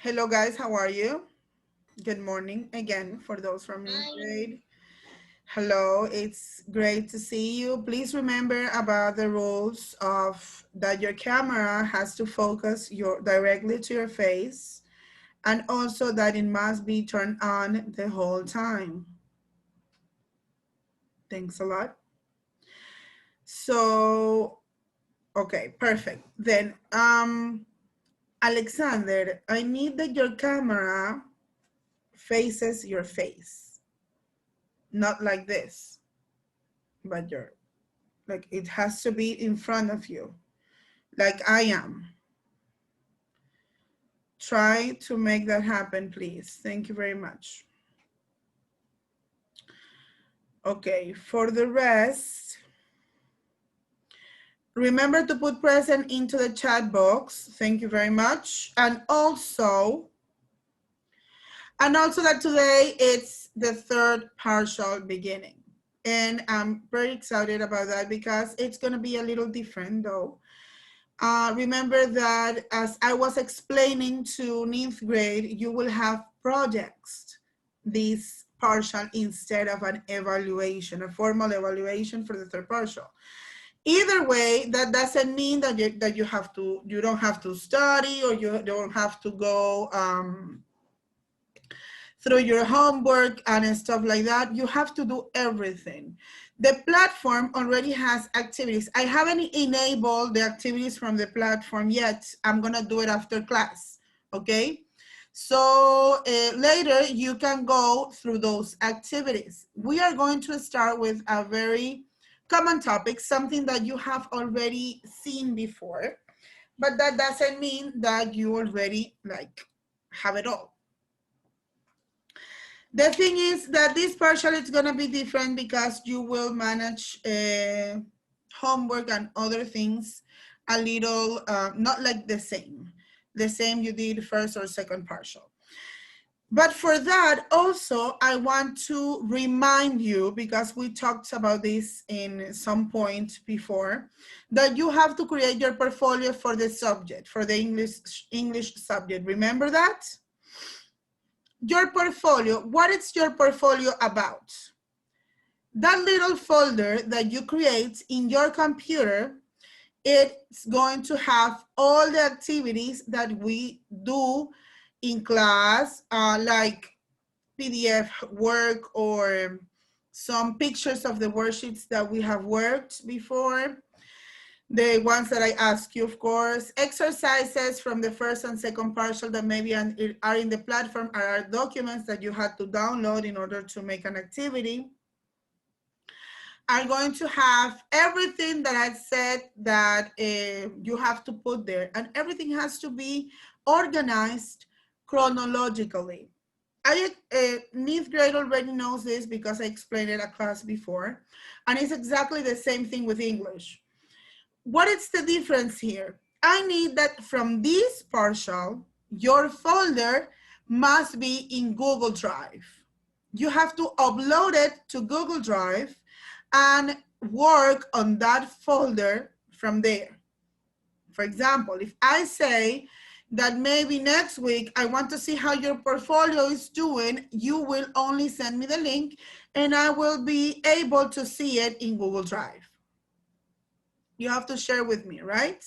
Hello guys, how are you? Good morning again for those from ninth Hi. grade. Hello, it's great to see you. Please remember about the rules of that your camera has to focus directly to your face and also that it must be turned on the whole time. Thanks a lot. So, okay, perfect. Then Alexander, I need that your camera faces your face, not like this, but your like it has to be in front of you, like I am. Try to make that happen, please. Thank you very much. Okay, for the rest, remember to put present into the chat box. Thank you very much. And also that today it's the third partial beginning. And I'm very excited about that because it's going to be a little different though. Remember that as I was explaining to ninth grade, you will have projects this partial instead of an evaluation, a formal evaluation for the third partial. Either way, that doesn't mean that you don't have to study or you don't have to go through your homework and stuff like that. You have to do everything. The platform already has activities. I haven't enabled the activities from the platform yet. I'm gonna do it after class, okay? So later you can go through those activities. We are going to start with a very common topic, something that you have already seen before, but that doesn't mean that you already like have it all. The thing is that this partial is going to be different because you will manage homework and other things a little, not like the same you did first or second partial. But for that, also, I want to remind you, because we talked about this in some point before, that you have to create your portfolio for the subject, for the English subject. Remember that? Your portfolio, what is your portfolio about? That little folder that you create in your computer, it's going to have all the activities that we do in class, like PDF work or some pictures of the worksheets that we have worked before, the ones that I ask you, of course, exercises from the first and second partial that maybe are in the platform are documents that you had to download in order to make an activity, are going to have everything that I said that you have to put there, and everything has to be organized chronologically. Ninth grade already knows this because I explained it at class before, and it's exactly the same thing with English. What is the difference here? I need that from this partial, your folder must be in Google Drive. You have to upload it to Google Drive and work on that folder from there. For example, if I say that maybe next week I want to see how your portfolio is doing, you will only send me the link and I will be able to see it in Google Drive. You have to share with me, right?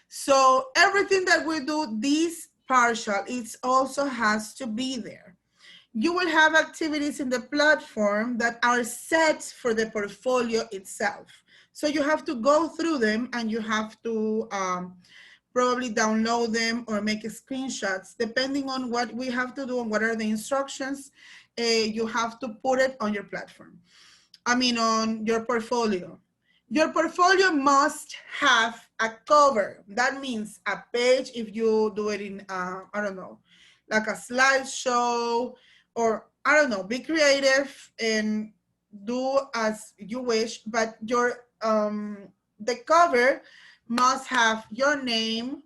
So everything that we do this partial, it also has to be there. You will have activities in the platform that are set for the portfolio itself. So you have to go through them and you have to probably download them or make screenshots, depending on what we have to do and what are the instructions. You have to put it on your platform. I mean, on your portfolio. Your portfolio must have a cover. That means a page if you do it in, I don't know, like a slideshow, or I don't know, be creative and do as you wish, but the cover must have your name,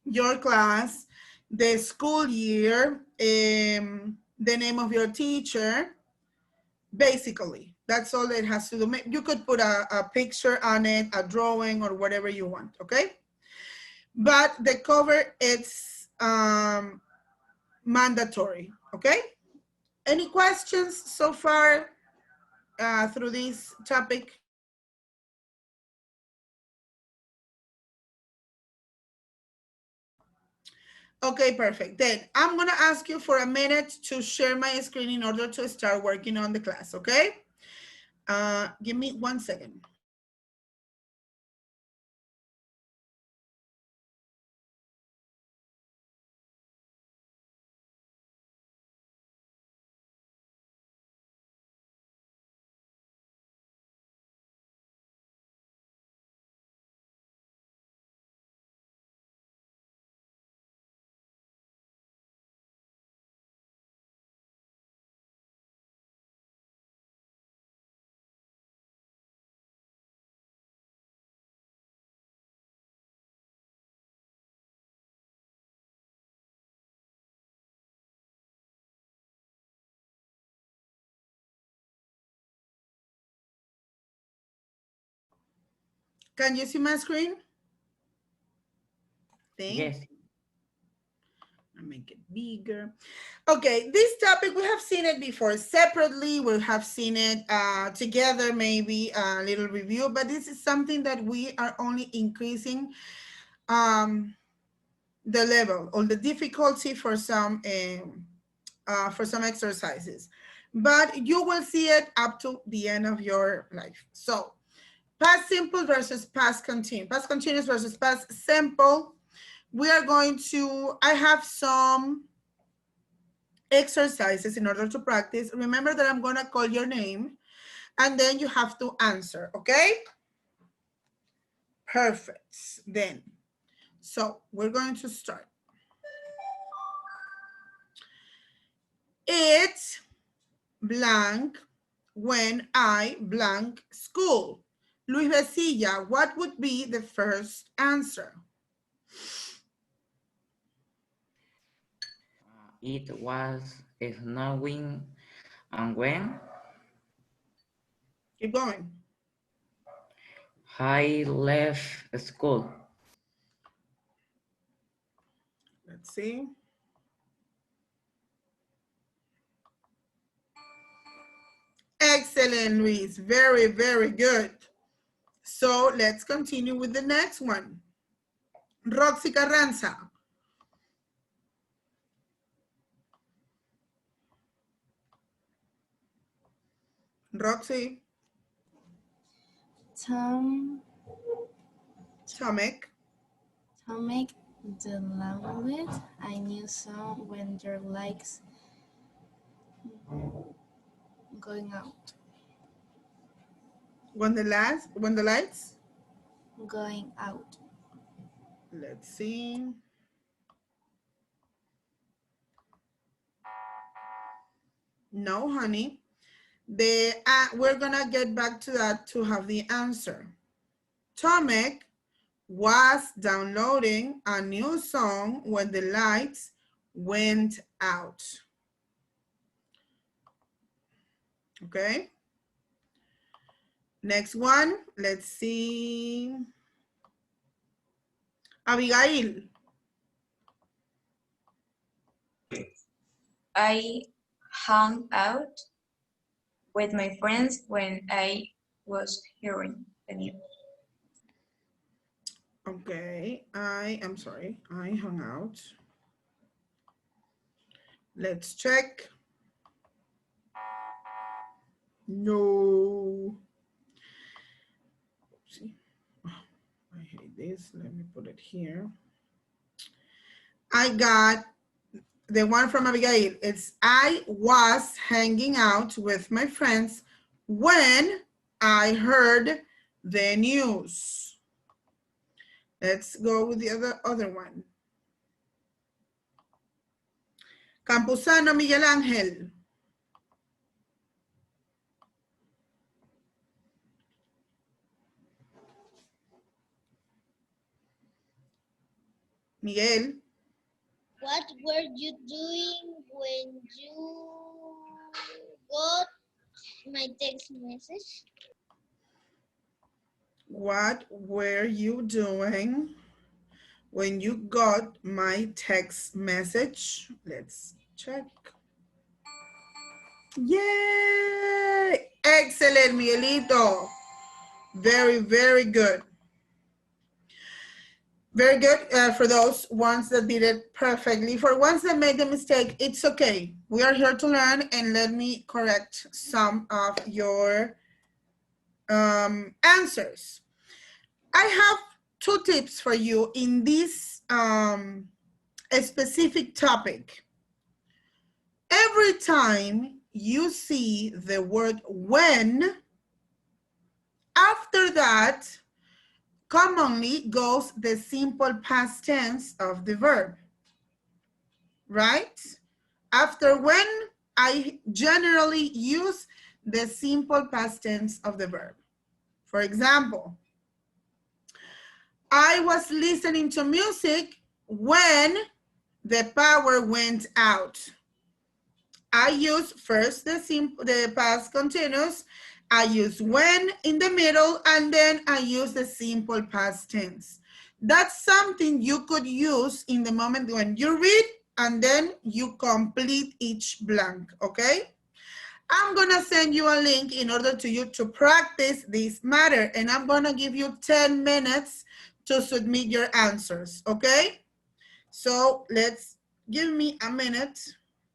your class, the school year, the name of your teacher, basically. That's all it has to do. You could put a picture on it, a drawing, or whatever you want, okay? But the cover, it's mandatory, okay? Any questions so far through this topic? Okay, perfect. Then I'm gonna ask you for a minute to share my screen in order to start working on the class, okay? Give me 1 second. Can you see my screen? Yes. I'll make it bigger. Okay, this topic, we have seen it before separately. We have seen it together, maybe a little review, but this is something that we are only increasing the level or the difficulty for some exercises. But you will see it up to the end of your life. So past simple versus past continuous. Past continuous versus past simple. We are going to, I have some exercises in order to practice. Remember that I'm gonna call your name and then you have to answer, okay? Perfect, then. So we're going to start. It's blank when I blank school. Luis Besilla, what would be the first answer? It was snowing, and when Keep going. I left school. Let's see. Excellent, Luis. Very, very good. So let's continue with the next one. Roxy Carranza. Roxy. Tom Tomek. make the language a new song when your lights going out. When the lights. Going out. Let's see. No, honey. We're gonna get back to that to have the answer. Tomek was downloading a new song when the lights went out. Okay. Next one, let's see. Abigail. I hung out with my friends when I was hearing the news. Okay, I am sorry, I hung out. Let's check. No. Oopsie. Oh, I hate this. Let me put it here. I got the one from Abigail. It's I was hanging out with my friends when I heard the news. Let's go with the other one. Campuzano Miguel Ángel. Miguel. What were you doing when you got my text message? What were you doing when you got my text message. Let's check. Yay! Excellent, Miguelito. Very, very good. Very good for those ones that did it perfectly. For ones that made the mistake, it's okay. We are here to learn, and let me correct some of your answers. I have 2 tips for you in this a specific topic. Every time you see the word when, after that, commonly goes the simple past tense of the verb, right? After when, I generally use the simple past tense of the verb. For example, I was listening to music when the power went out. I use first the past continuous, I use when in the middle, and then I use the simple past tense. That's something you could use in the moment when you read, and then you complete each blank, okay? I'm gonna send you a link in order to you to practice this matter, and I'm gonna give you 10 minutes to submit your answers, okay? So give me a minute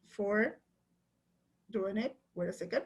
for doing it. Wait a second.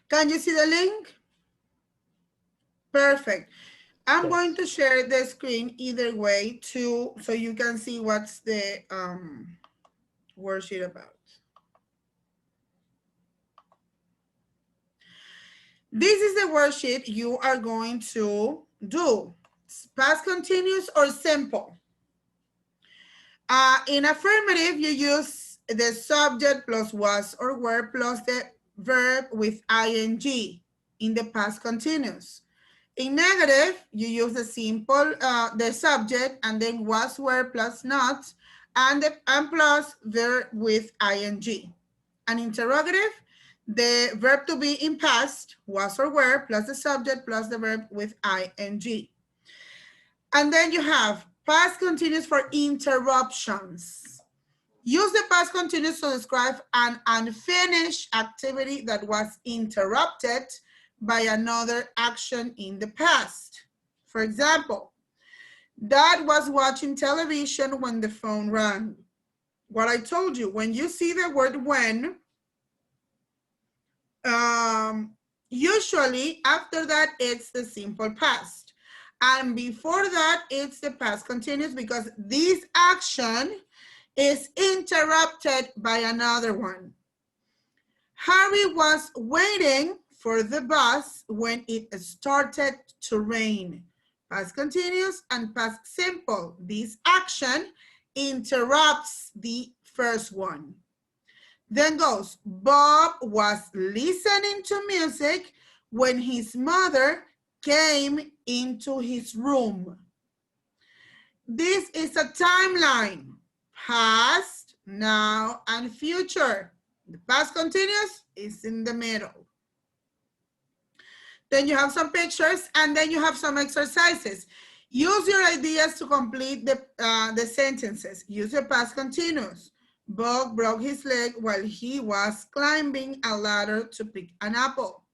Can you see the link? Perfect. I'm Yes. going to share the screen either way too, so you can see what's the worksheet about. This is the worksheet you are going to do. Past continuous or simple. In affirmative, you use the subject plus was or were plus the verb with ing in the past continuous. In negative, you use the simple, the subject, and then was, were, plus not, and plus verb with ing. An interrogative, the verb to be in past, was or were, plus the subject, plus the verb with ing. And then you have past continuous for interruptions. Use the past continuous to describe an unfinished activity that was interrupted by another action in the past. For example, Dad was watching television when the phone rang. What I told you, when you see the word when, usually after that, it's the simple past. And before that, it's the past continuous because this action is interrupted by another one. Harry was waiting for the bus when it started to rain. Past continuous and past simple. This action interrupts the first one. Then goes, Bob was listening to music when his mother came into his room. This is a timeline, past, now, and future. The past continuous is in the middle. Then you have some pictures, and then you have some exercises. Use your ideas to complete the sentences. Use your past continuous. Bob broke his leg while he was climbing a ladder to pick an apple.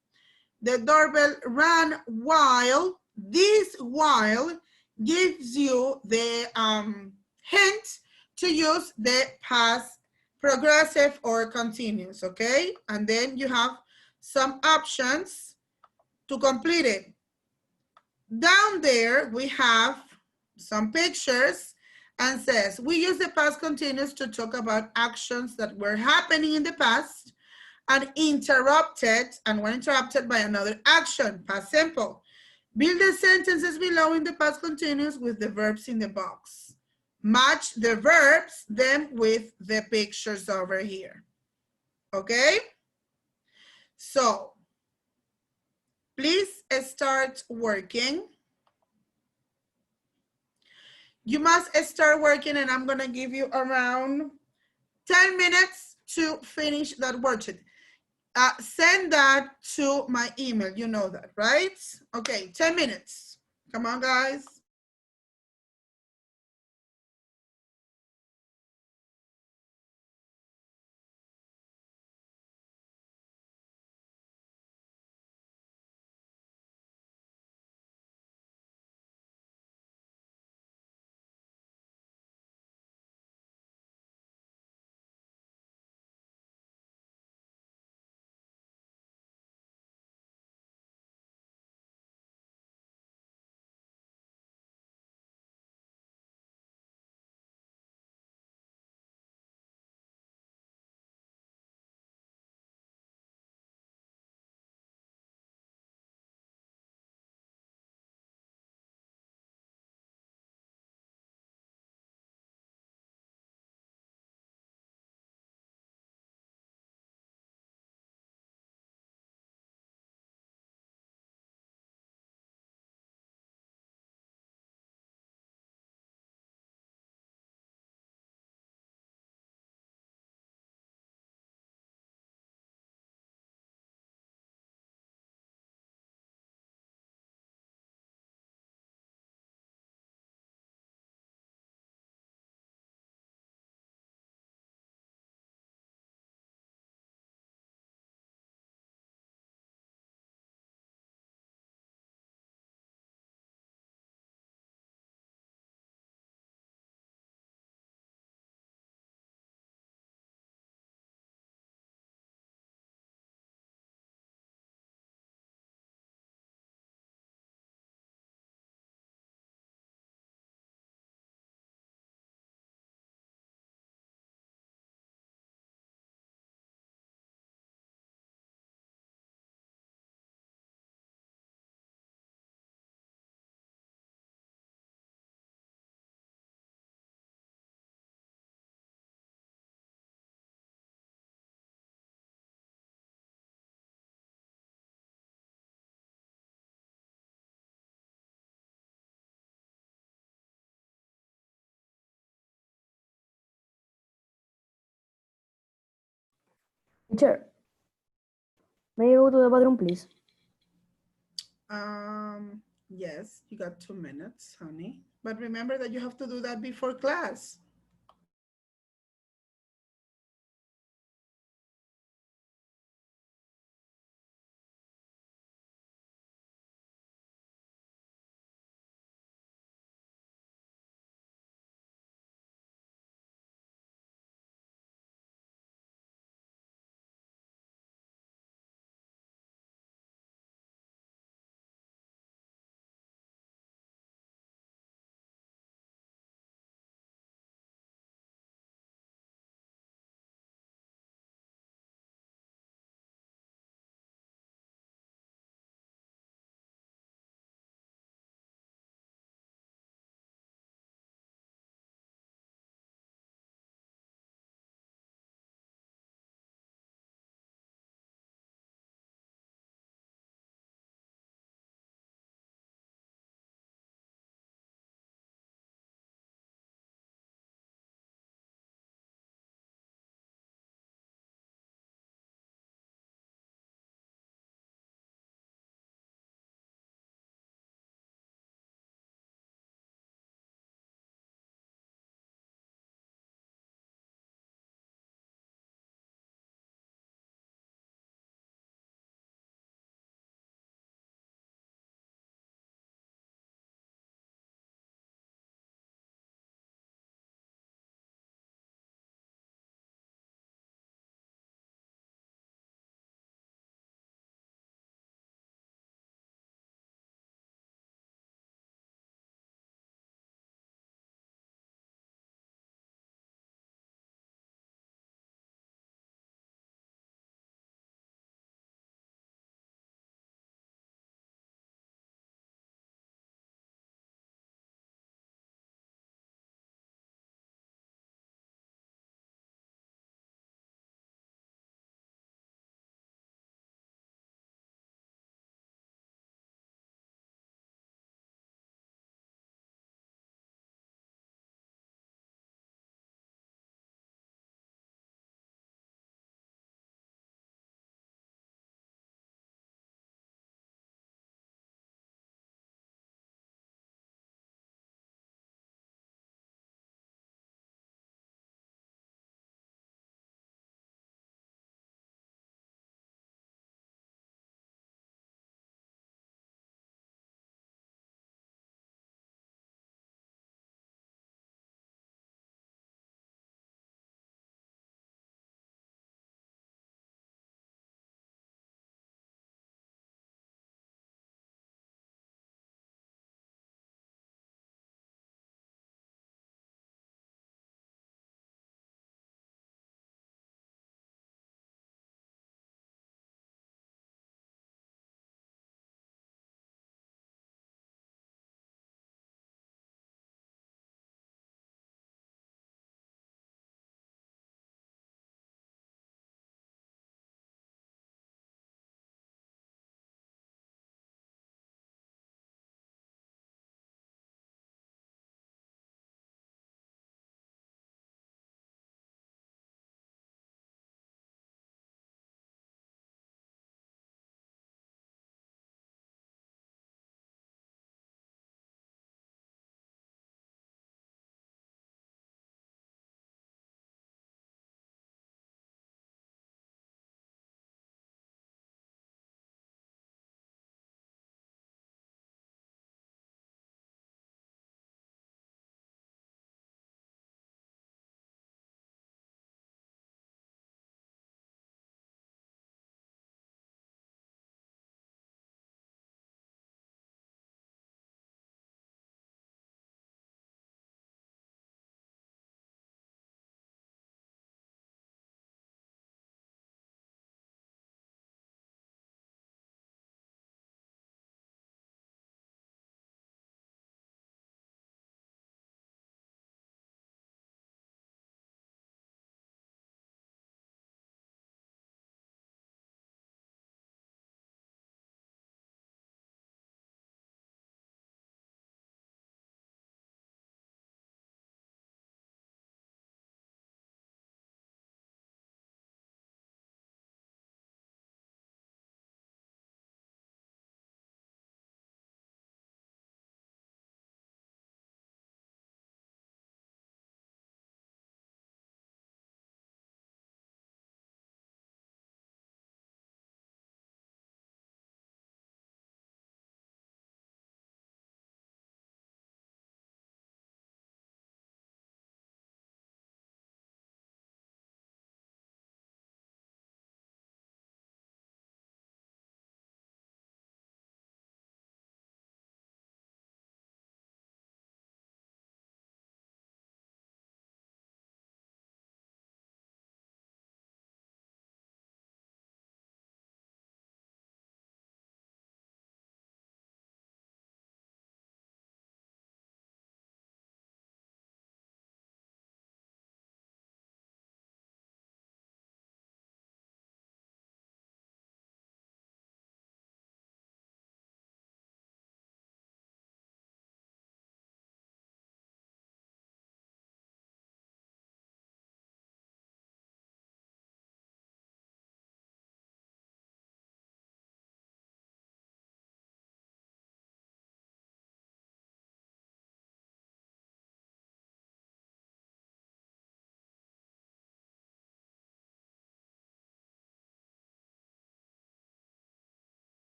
The doorbell rang while. This while gives you the hint to use the past progressive or continuous, okay? And then you have some options to complete it. Down there, we have some pictures, and says, we use the past continuous to talk about actions that were happening in the past and were interrupted by another action, past simple. Build the sentences below in the past continuous with the verbs in the box. Match the verbs then with the pictures over here. Okay? So, please start working. You must start working, and I'm gonna give you around 10 minutes to finish that worksheet. Send that to my email, you know that, right? Okay, 10 minutes. Come on, guys. Teacher, may I go to the bathroom, please? Yes, you got 2 minutes, honey. But remember that you have to do that before class.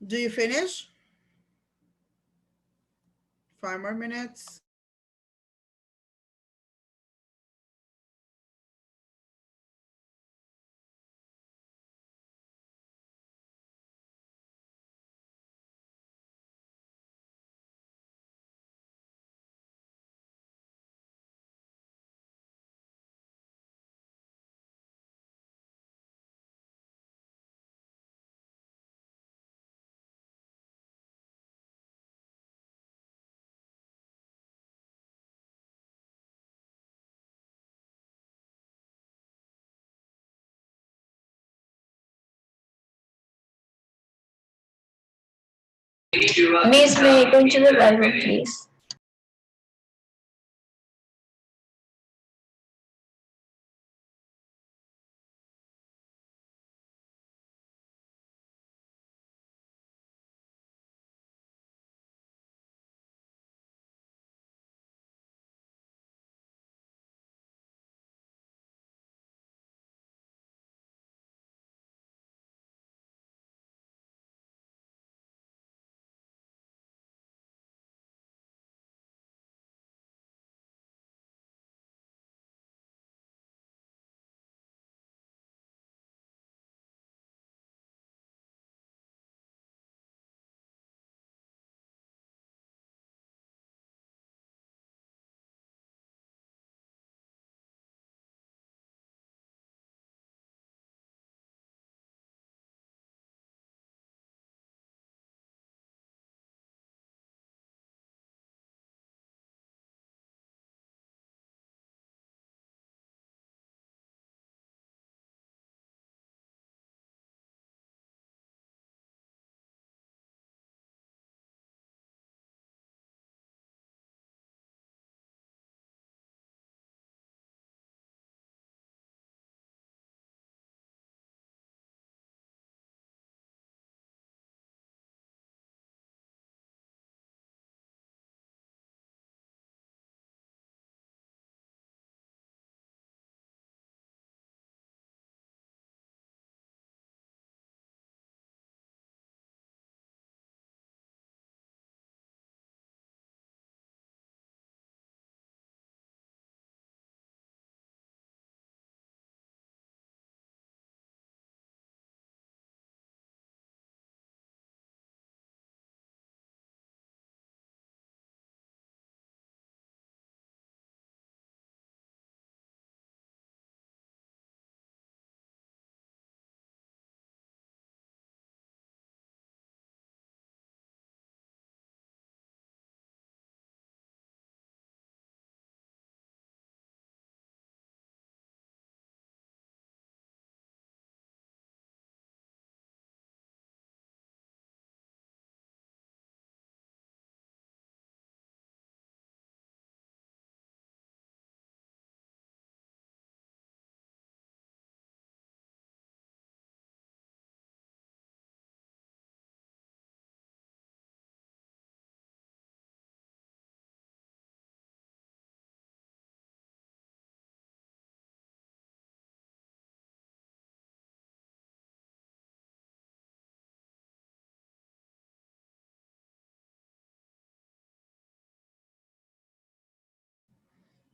Do you finish? 5 more minutes. Miss, may I go into the Bible, please?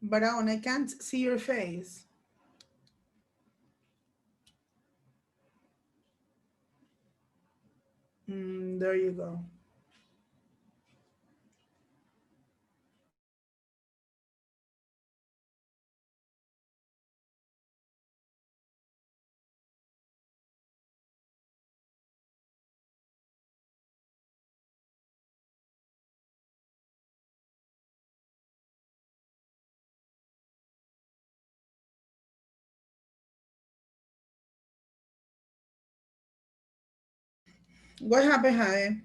Brown, I can't see your face. There you go. What happened, Jade?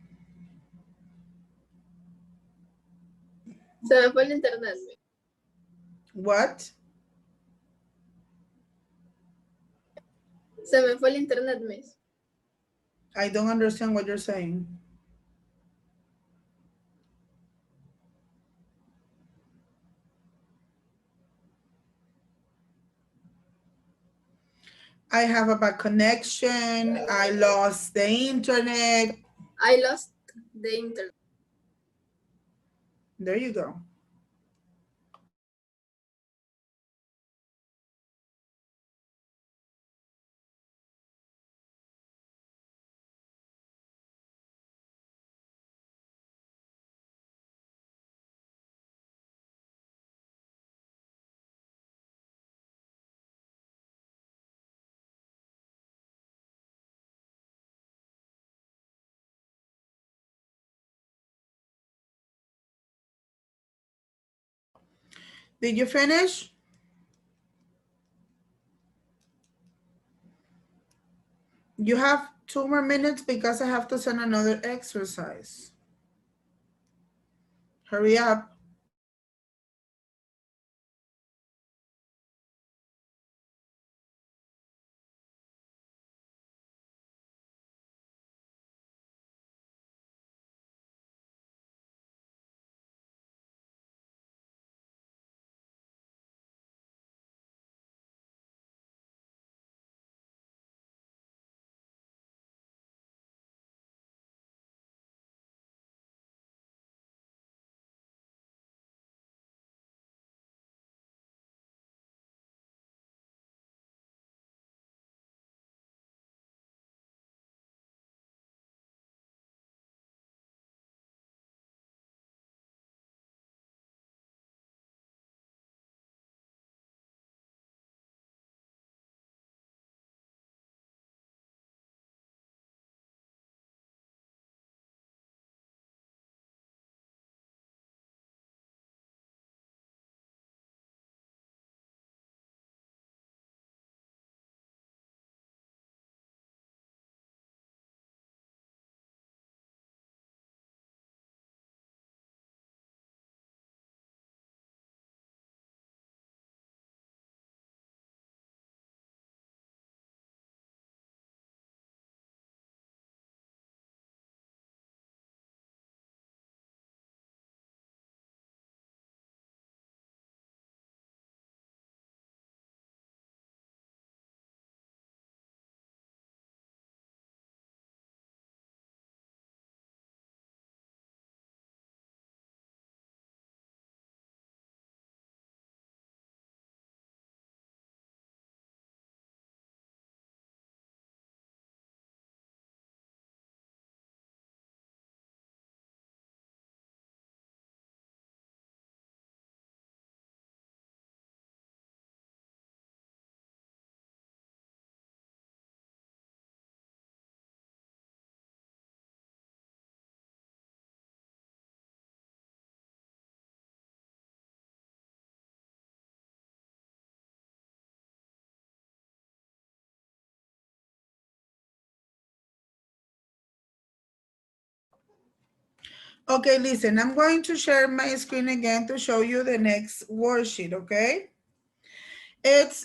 Se me fue el internet. What? Se me fue el internet, Miss. I don't understand what you're saying. I have a bad connection. I lost the internet. I lost the internet. There you go. Did you finish? You have 2 more minutes because I have to send another exercise. Hurry up. Okay, listen, I'm going to share my screen again to show you the next worksheet, okay?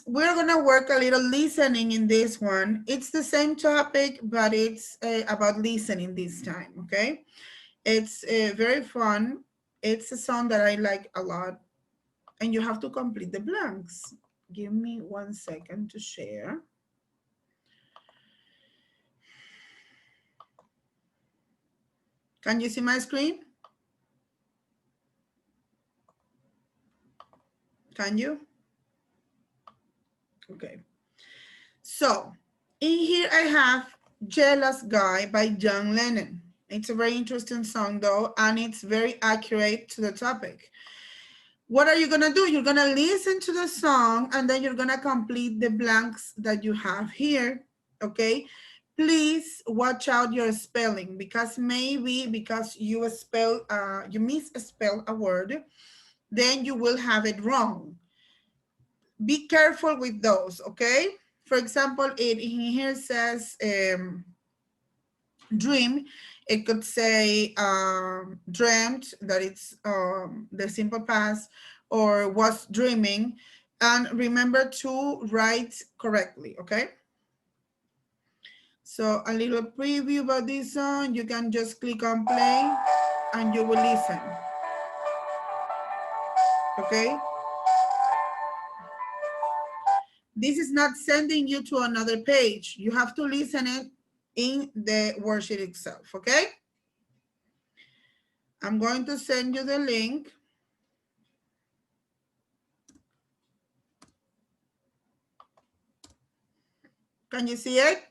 We're gonna work a little listening in this one. It's the same topic, but it's about listening this time, okay? It's very fun. It's a song that I like a lot, and you have to complete the blanks. Give me 1 second to share. Can you see my screen? Can you? Okay. So in here I have Jealous Guy by John Lennon. It's a very interesting song though, and it's very accurate to the topic. What are you gonna do? You're gonna listen to the song and then you're gonna complete the blanks that you have here, okay? Please watch out your spelling because maybe because you misspell a word, then you will have it wrong. Be careful with those, okay? For example, it in here says dream. It could say dreamt, that it's the simple past, or was dreaming. And remember to write correctly, okay? So a little preview about this song. You can just click on play and you will listen, okay? This is not sending you to another page. You have to listen it in the worksheet itself, okay? I'm going to send you the link. Can you see it?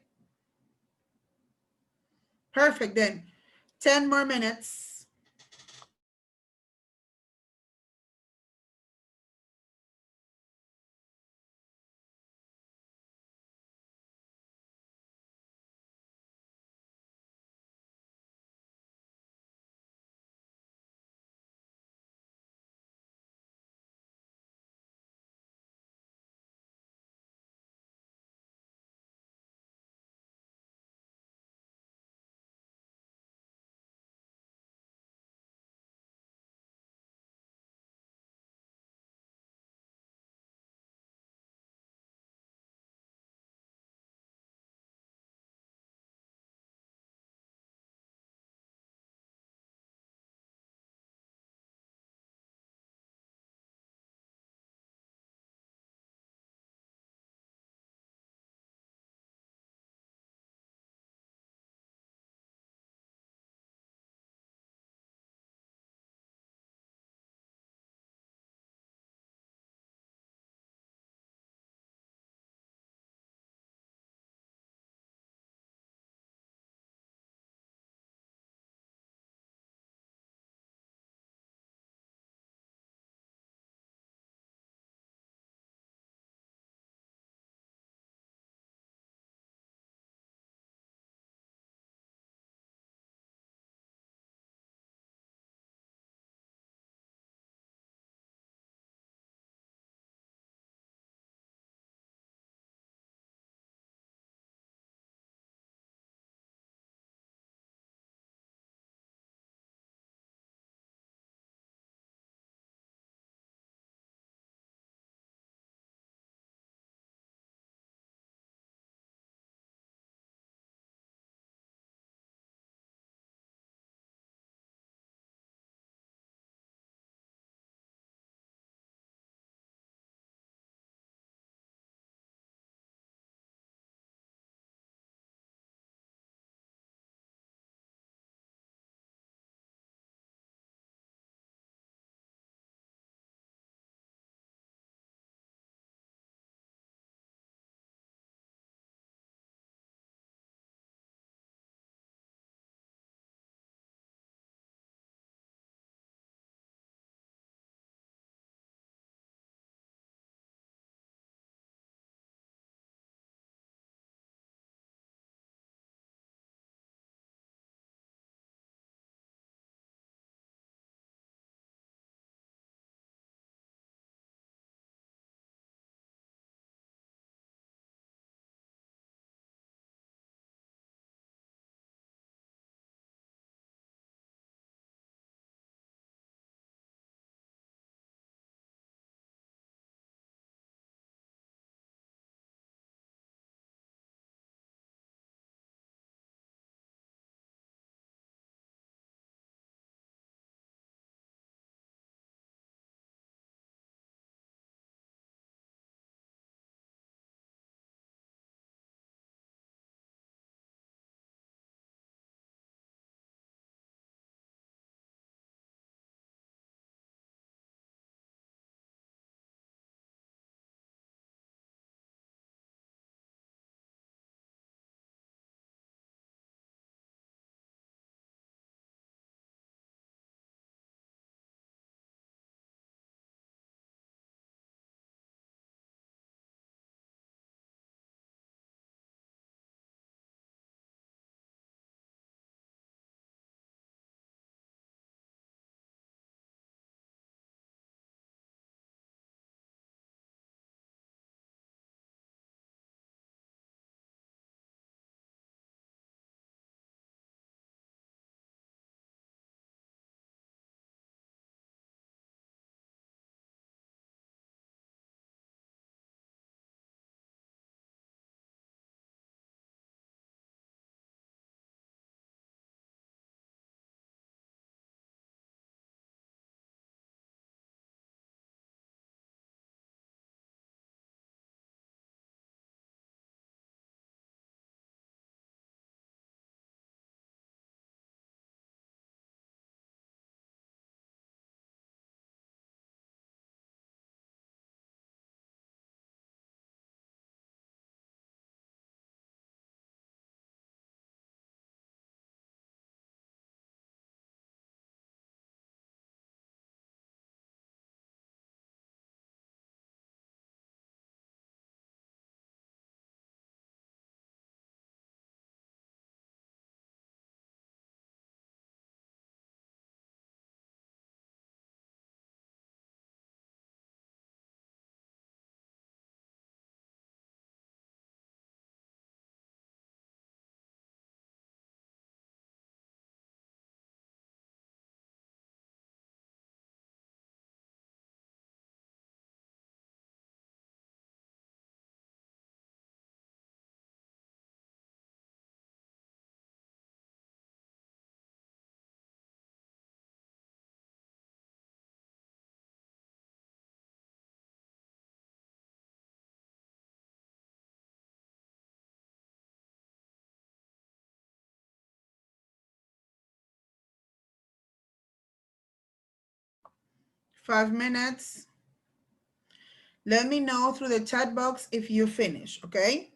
Perfect then. 10 more minutes. 5 minutes. Let me know through the chat box if you finish, okay?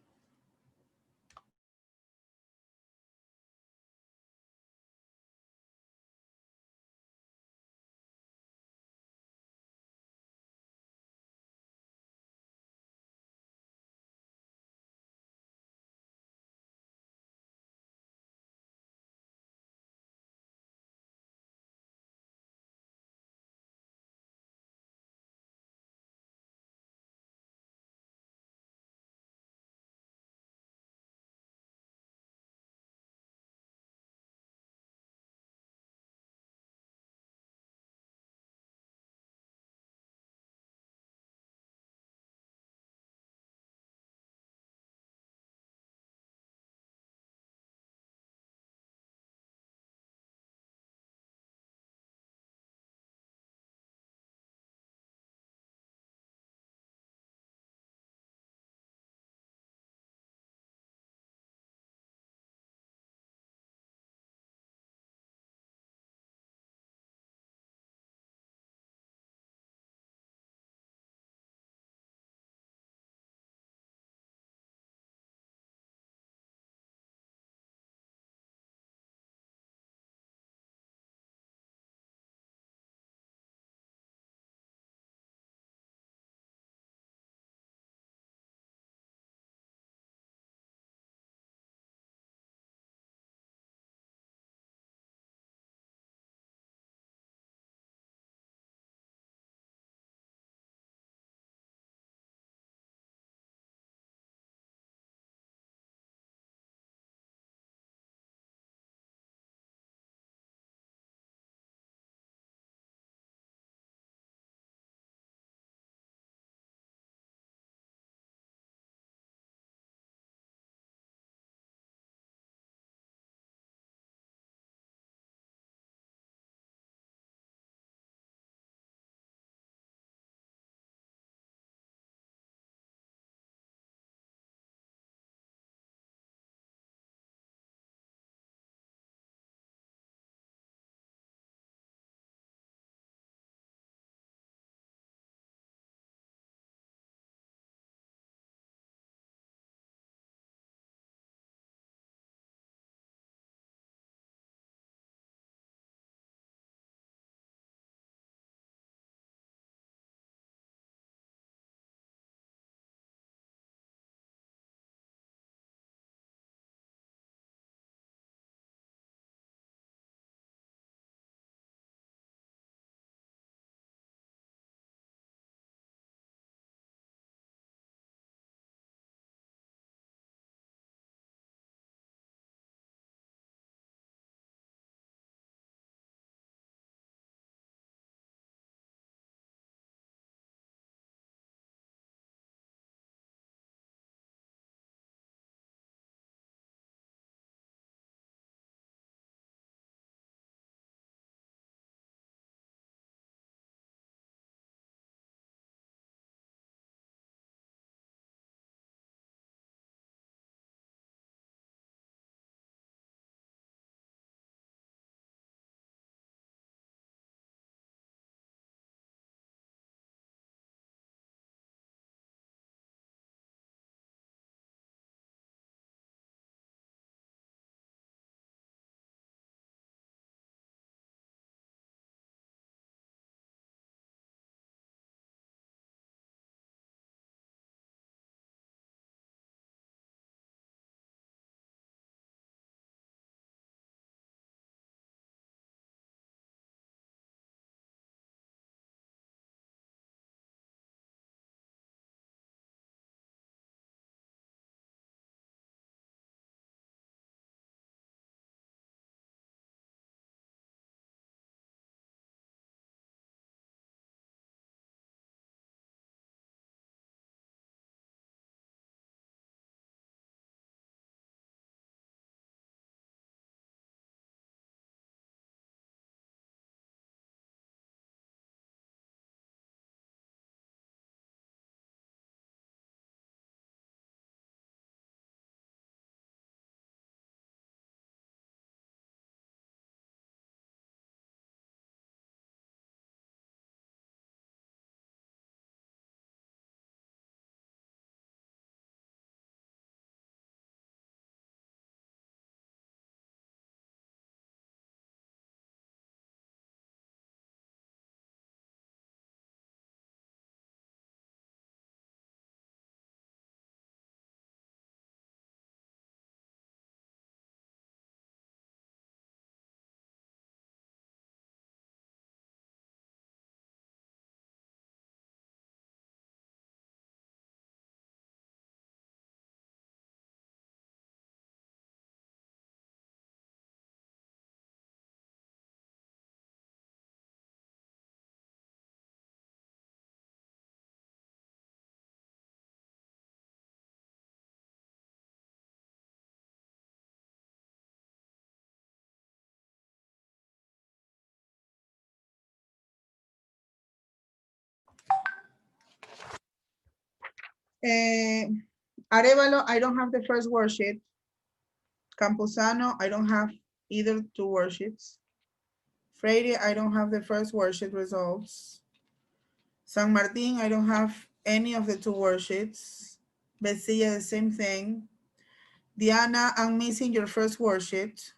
Arevalo, I don't have the first worksheet. Campuzano, I don't have either two worksheets. Freire, I don't have the first worksheet results. San Martin, I don't have any of the two worksheets. Besilla, the same thing. Diana, I'm missing your first worksheet.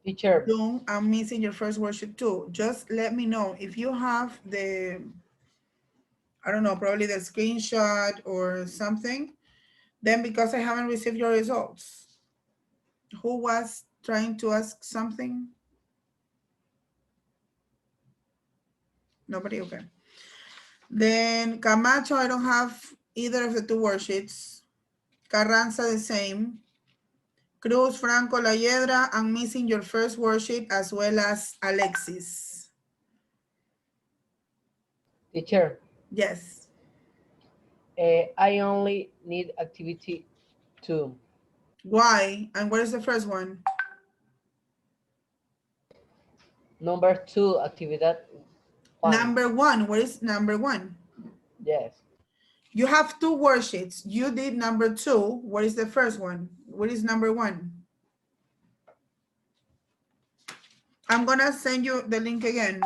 Teacher, June, I'm missing your first worksheet too. Just let me know if you have the, I don't know, probably the screenshot or something, then because I haven't received your results. Who was trying to ask something? Nobody, okay. Then Camacho, I don't have either of the two worksheets. Carranza, the same. Cruz, Franco, La Hiedra, I'm missing your first worksheet as well as Alexis. teacher, Yes. I only need activity 2. Why? And what is the first one? Number 2, actividad 1. Number one. What is number one? Yes. You have two worksheets. You did number 2. What is the first one? What is number 1? I'm gonna send you the link again.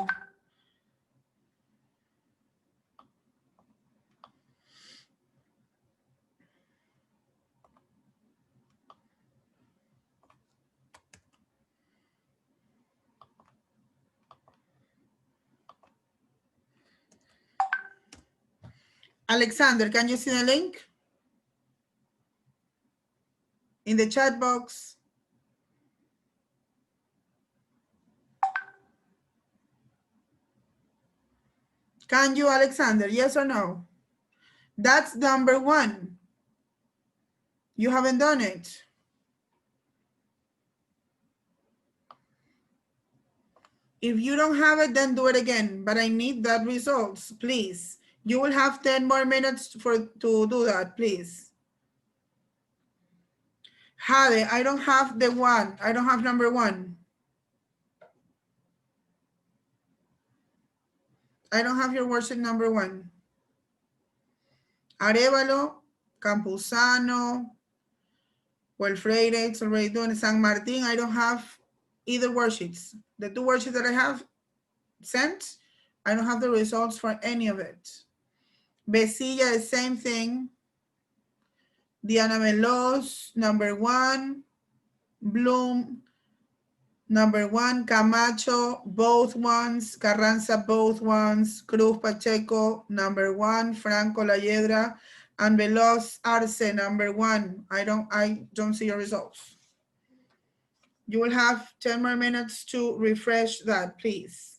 Alexander, can you see the link? In the chat box. Can you, Alexander? Yes or no? That's number 1. You haven't done it. If you don't have it, then do it again. But I need that results, please. You will have 10 more minutes to do that, please. Jade, I don't have the 1. I don't have number 1. I don't have your worksheet number 1. Arevalo, Campuzano, well, Freire, it's already done. San Martin, I don't have either worksheets. The two worksheets that I have sent, I don't have the results for any of it. Besilla, the same thing. Diana Veloz, number 1. Bloom, number 1. Camacho, both ones. Carranza, both ones. Cruz Pacheco, number 1. Franco La Hiedra, and Veloz Arce, number 1. I don't see your results. You will have 10 more minutes to refresh that, please.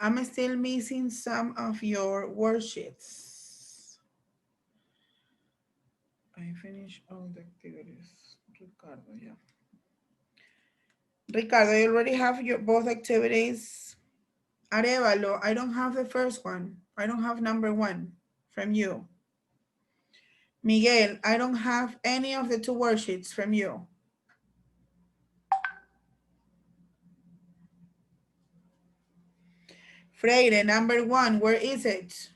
I'm still missing some of your worksheets. I finished all the activities. Ricardo, yeah. Ricardo, you already have your both activities. Arevalo, I don't have the first one. I don't have number 1 from you. Miguel, I don't have any of the 2 worksheets from you. Freire, number 1, where is it?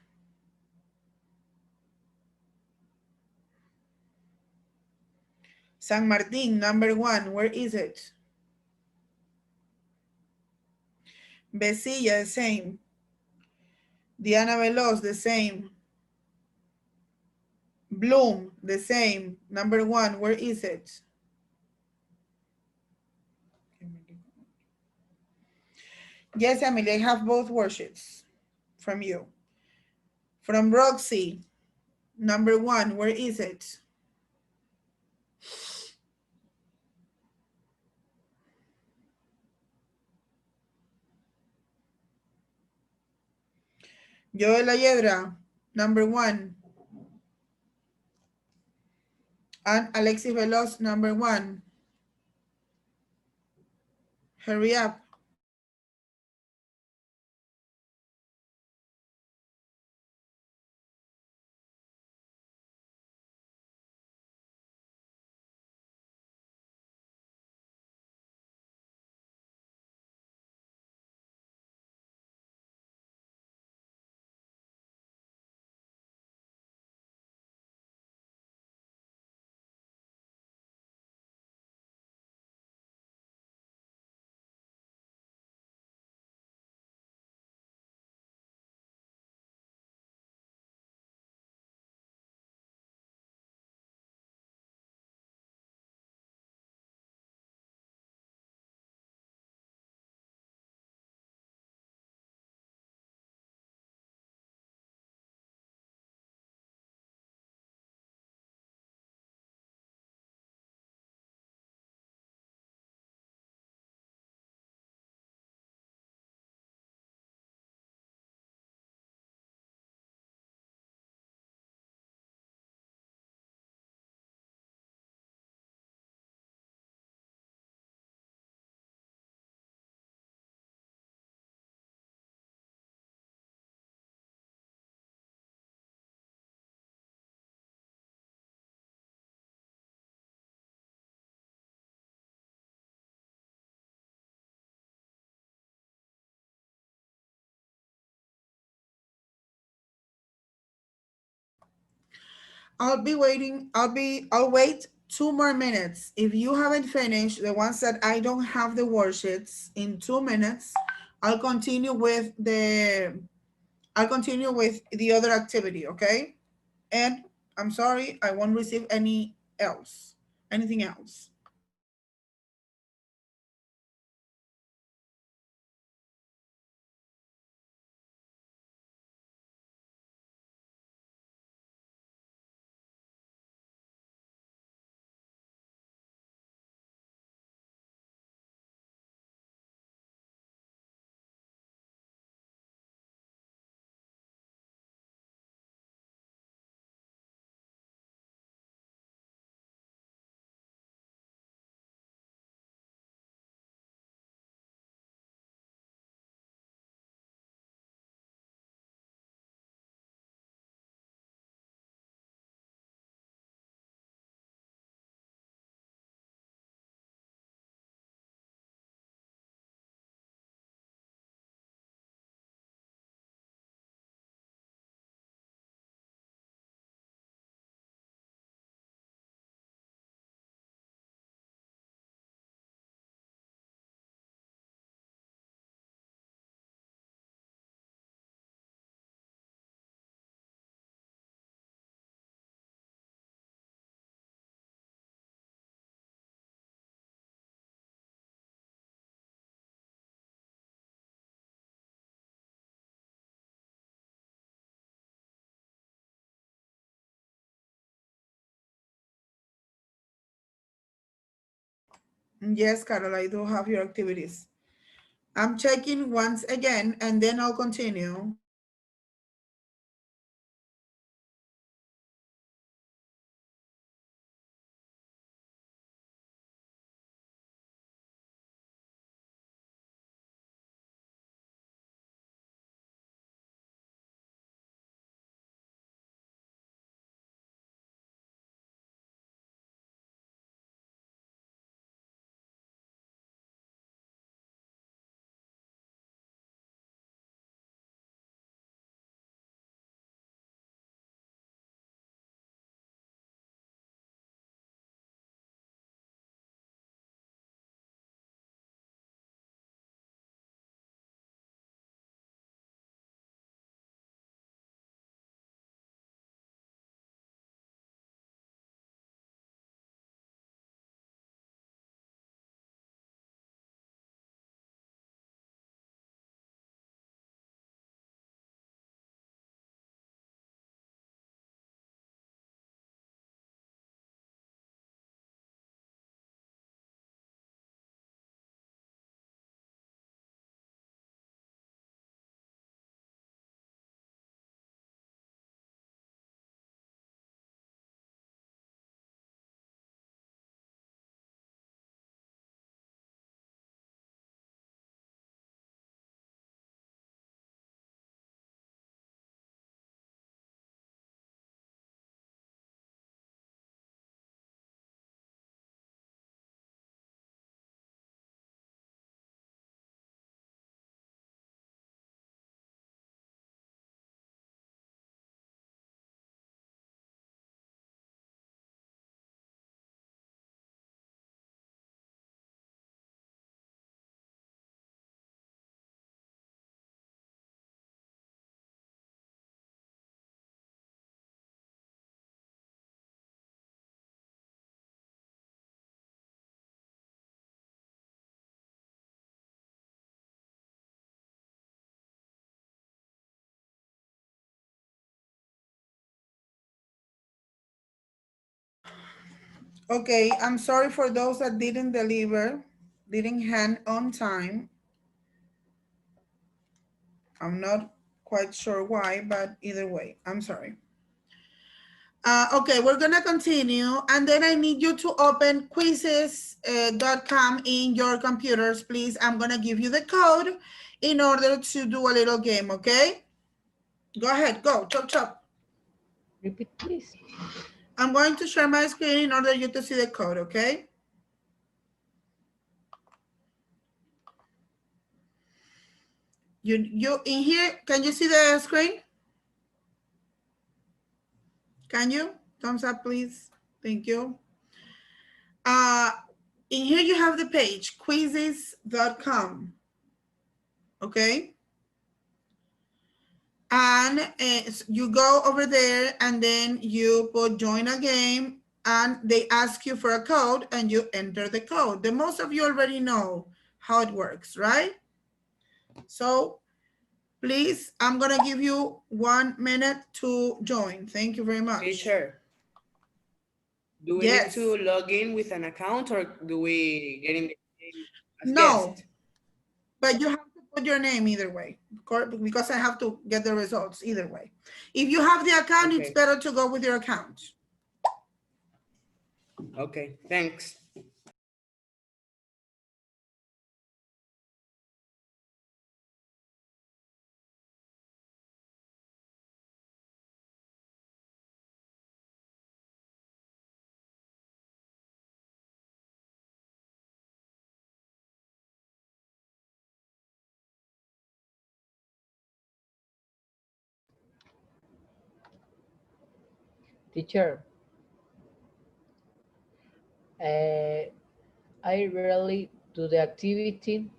San Martin, number 1, where is it? Besilla, the same. Diana Veloz, the same. Bloom, the same. Number 1, where is it? Yes, Emily, I have both worksheets from you. From Roxy, number 1, where is it? Joel Ayedra, number 1. And Alexis Veloz, number 1. Hurry up. I'll wait 2 more minutes. If you haven't finished the ones that I don't have the worksheets in 2 minutes, I'll continue with the other activity, okay? And I'm sorry, I won't receive anything else. Yes, Carol, I do have your activities. I'm checking once again, and then I'll continue. Okay, I'm sorry for those that didn't deliver, didn't hand on time. I'm not quite sure why, but either way, I'm sorry. Okay, we're gonna continue, and then I need you to open quizzes.com in your computers, please. I'm gonna give you the code in order to do a little game, okay? Go ahead, go, chop, chop. Repeat, please. I'm going to share my screen in order you to see the code, okay? You in here, can you see the screen? Can you? Thumbs up, please. Thank you. In here you have the page, quizzes.com, okay? And you go over there and then you put join a game and they ask you for a code and you enter the code. The most of you already know how it works, right? So please, I'm gonna give you 1 minute to join. Thank you very much. Teacher, do we need to log in with an account or do we get in the game as No, guest? but you have to put your name either way, because I have to get the results either way. If you have the account, it's better to go with your account. Okay, thanks. Teacher, I rarely do the activity.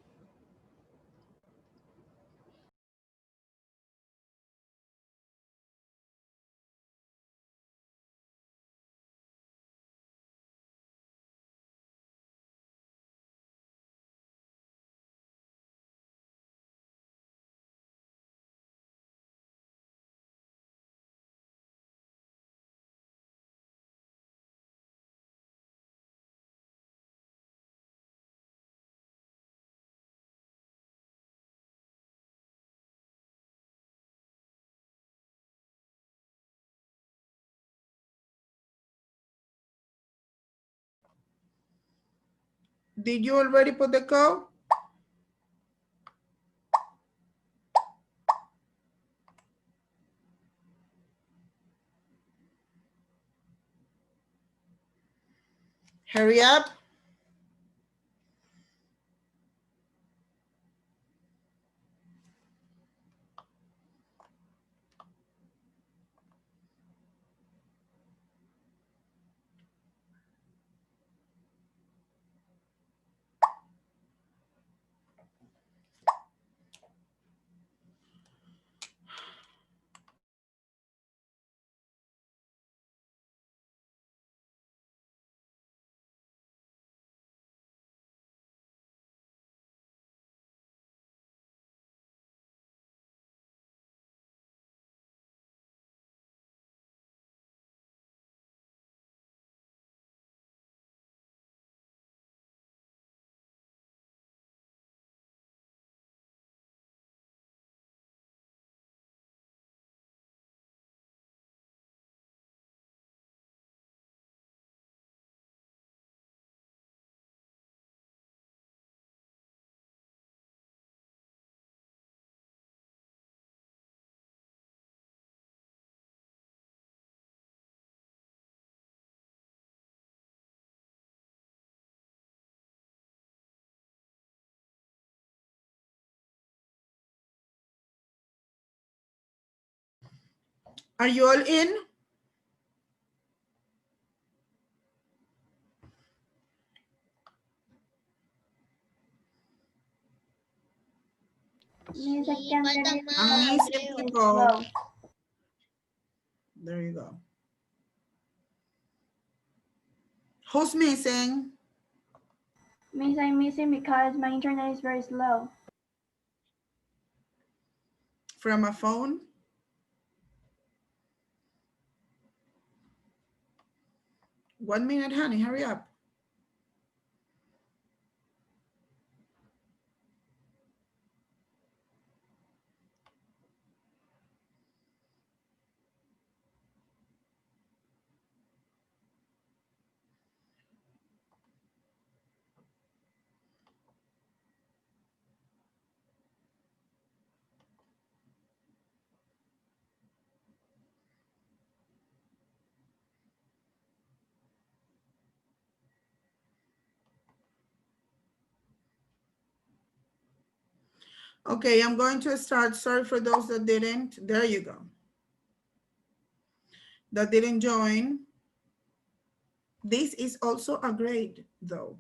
Did you already put the code? Hurry up. Are you all in? Sí, falta más, Amazing creo. people. There you go. Who's missing? Miss, I'm missing because my internet is very slow. From a phone? One minute, honey, hurry up. Okay, I'm going to start. Sorry for those that didn't. There you go. That didn't join. This is also a grade, though.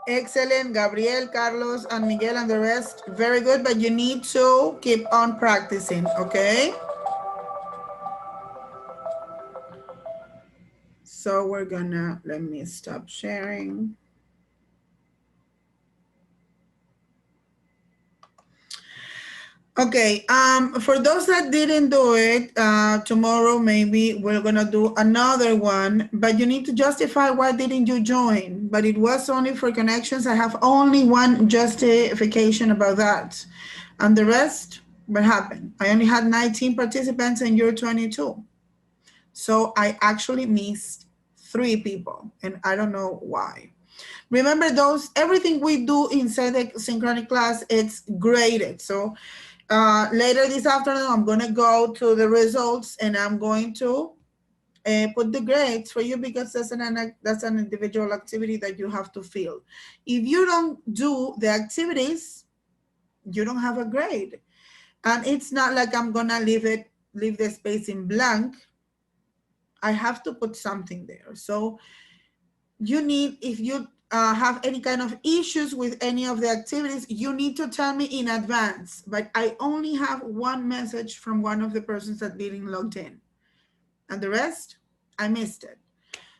Excellent, Gabriel, Carlos, and Miguel, and the rest. Very good, but you need to keep on practicing, okay? So we're gonna, let me stop sharing. Okay, for those that didn't do it, tomorrow maybe we're gonna do another one, but you need to justify why didn't you join? But it was only for connections. I have only one justification about that. And the rest, what happened? I only had 19 participants and you're 22. So I actually missed 3 people and I don't know why. Remember those, everything we do inside the synchronic class, it's graded. So later this afternoon, I'm gonna go to the results and I'm going to put the grades for you because that's an individual activity that you have to fill. If you don't do the activities, you don't have a grade. And it's not like I'm gonna leave the space in blank. I have to put something there. So you need, if you have any kind of issues with any of the activities, you need to tell me in advance. But I only have one message from one of the persons that didn't log in. And the rest, I missed it.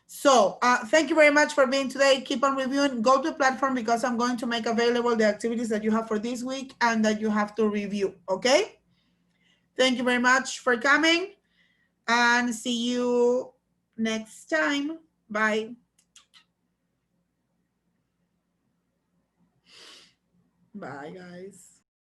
So thank you very much for being today. Keep on reviewing. Go to the platform because I'm going to make available the activities that you have for this week and that you have to review, okay? Thank you very much for coming and see you next time. Bye. Bye, guys.